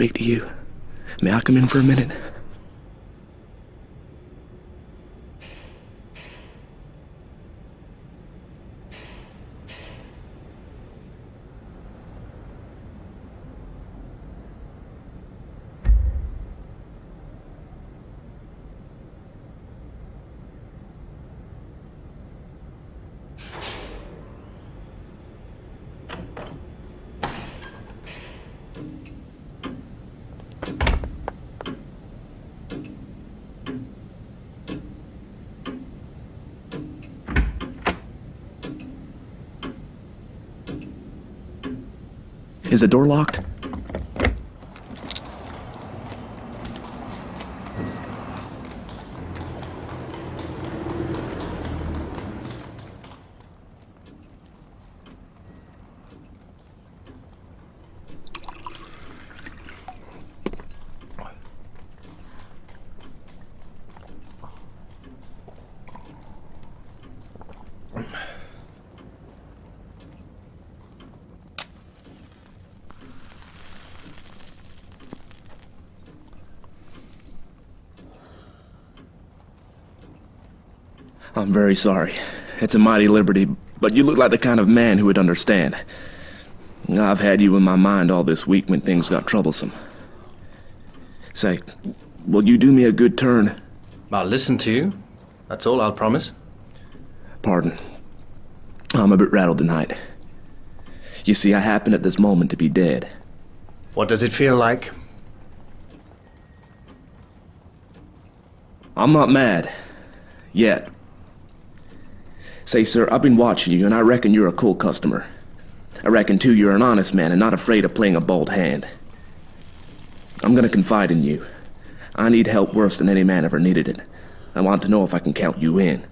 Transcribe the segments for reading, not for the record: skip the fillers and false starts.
speak to you. May I come in for a minute? Is the door locked? I'm very sorry. It's a mighty liberty, but you look like the kind of man who would understand. I've had you in my mind all this week when things got troublesome. Say, will you do me a good turn? I'll listen to you. That's all I'll promise. Pardon. I'm a bit rattled tonight. You see, I happen at this moment to be dead. What does it feel like? I'm not mad. Yet. Say, sir, I've been watching you, and I reckon you're a cool customer. I reckon, too, you're an honest man and not afraid of playing a bold hand. I'm gonna confide in you. I need help worse than any man ever needed it. I want to know if I can count you in.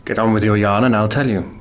Get on with your yarn and I'll tell you.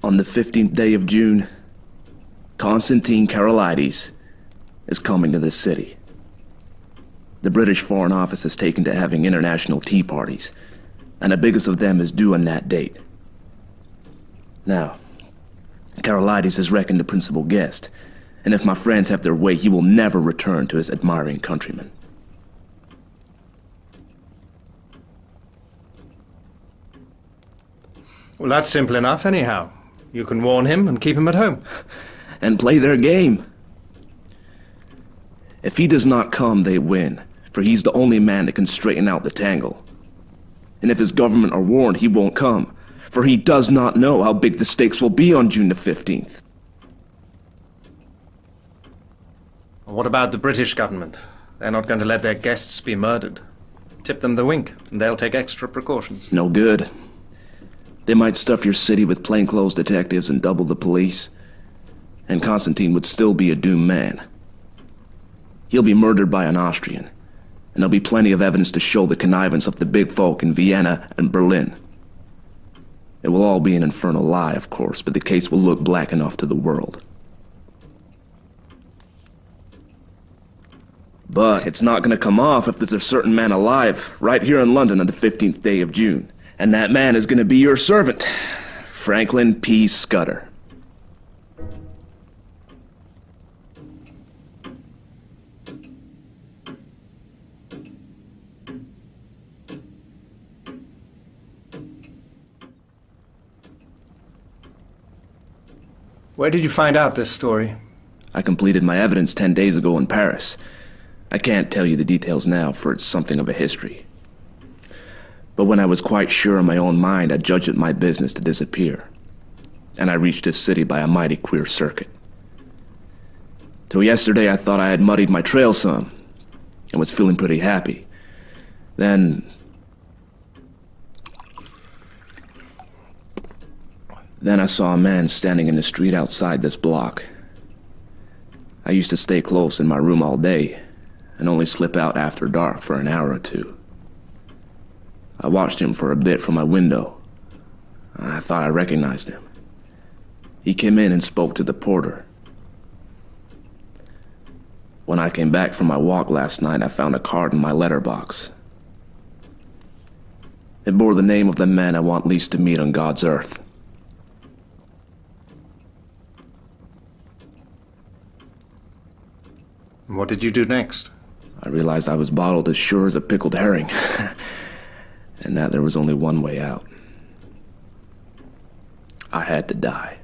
On the 15th day of June, Constantine Karolides is coming to this city. The British Foreign Office has taken to having international tea parties, and the biggest of them is due on that date. Now, Karolides is reckoned the principal guest, and if my friends have their way, he will never return to his admiring countrymen. Well, that's simple enough, anyhow. You can warn him and keep him at home. And play their game. If he does not come, they win, for he's the only man that can straighten out the tangle. And if his government are warned, he won't come, for he does not know how big the stakes will be on June the 15th. What about the British government? They're not going to let their guests be murdered. Tip them the wink, and they'll take extra precautions. No good. They might stuff your city with plainclothes detectives and double the police, and Constantine would still be a doomed man. He'll be murdered by an Austrian, and there'll be plenty of evidence to show the connivance of the big folk in Vienna and Berlin. It will all be an infernal lie, of course, but the case will look black enough to the world. But it's not going to come off if there's a certain man alive right here in London on the 15th day of June. And that man is going to be your servant, Franklin P. Scudder. Where did you find out this story? I completed my evidence 10 days ago in Paris. I can't tell you the details now, for it's something of a history. But when I was quite sure in my own mind, I judged it my business to disappear. And I reached this city by a mighty queer circuit. Till yesterday I thought I had muddied my trail some, and was feeling pretty happy. Then I saw a man standing in the street outside this block. I used to stay close in my room all day, and only slip out after dark for an hour or two. I watched him for a bit from my window, and I thought I recognized him. He came in and spoke to the porter. When I came back from my walk last night, I found a card in my letterbox. It bore the name of the man I want least to meet on God's earth. What did you do next? I realized I was bottled as sure as a pickled herring, and that there was only one way out. I had to die.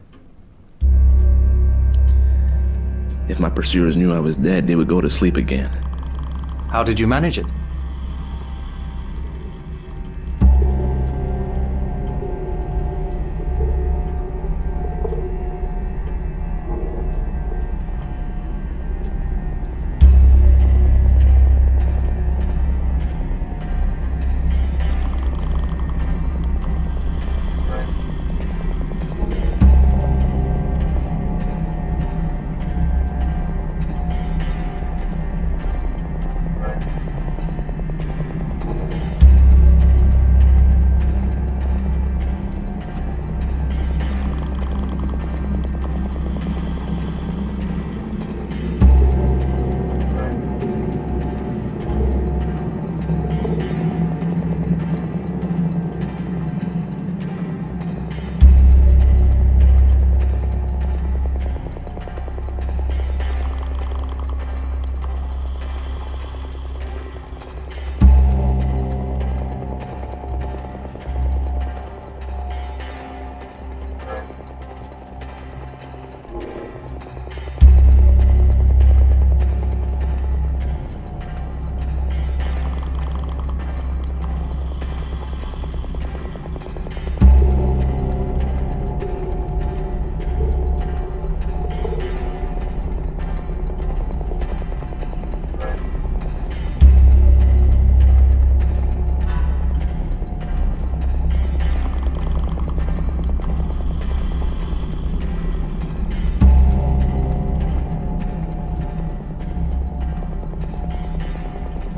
If my pursuers knew I was dead, they would go to sleep again. How did you manage it?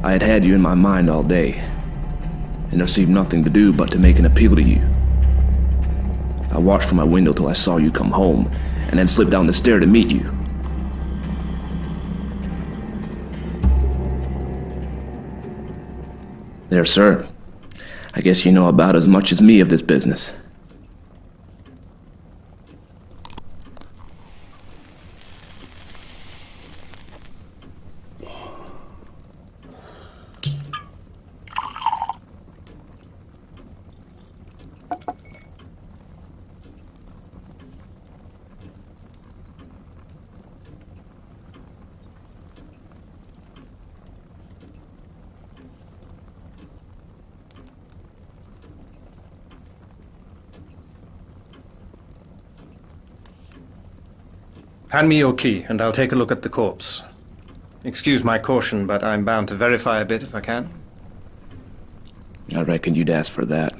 I had had you in my mind all day, and there seemed nothing to do but to make an appeal to you. I watched from my window till I saw you come home, and then slip down the stair to meet you. There, sir. I guess you know about as much as me of this business. Hand me your key, and I'll take a look at the corpse. Excuse my caution, but I'm bound to verify a bit if I can. I reckon you'd ask for that.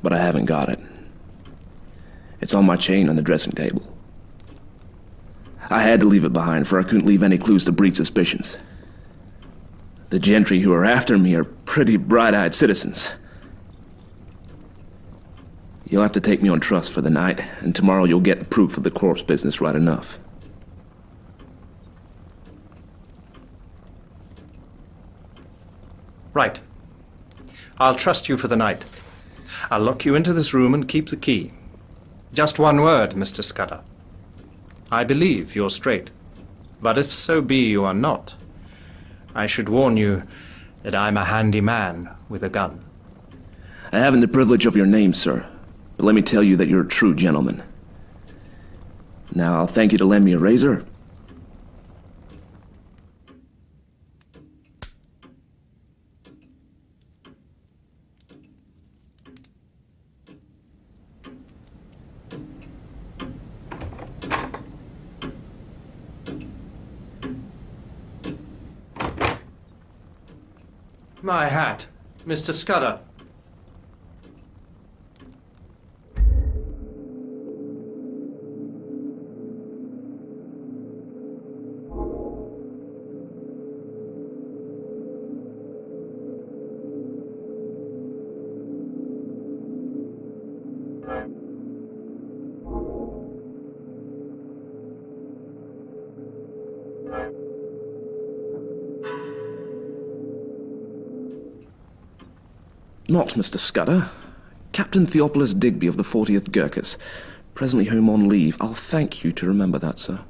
But I haven't got it. It's on my chain on the dressing table. I had to leave it behind, for I couldn't leave any clues to breed suspicions. The gentry who are after me are pretty bright-eyed citizens. You'll have to take me on trust for the night, and tomorrow you'll get proof of the corpse business right enough. Right. I'll trust you for the night. I'll lock you into this room and keep the key. Just one word, Mr. Scudder. I believe you're straight. But if so be you are not, I should warn you that I'm a handy man with a gun. I haven't the privilege of your name, sir, but let me tell you that you're a true gentleman. Now, I'll thank you to lend me a razor. My hat, Mr. Scudder. Not Mr. Scudder. Captain Theophilus Digby of the 40th Gurkhas. Presently home on leave. I'll thank you to remember that, sir.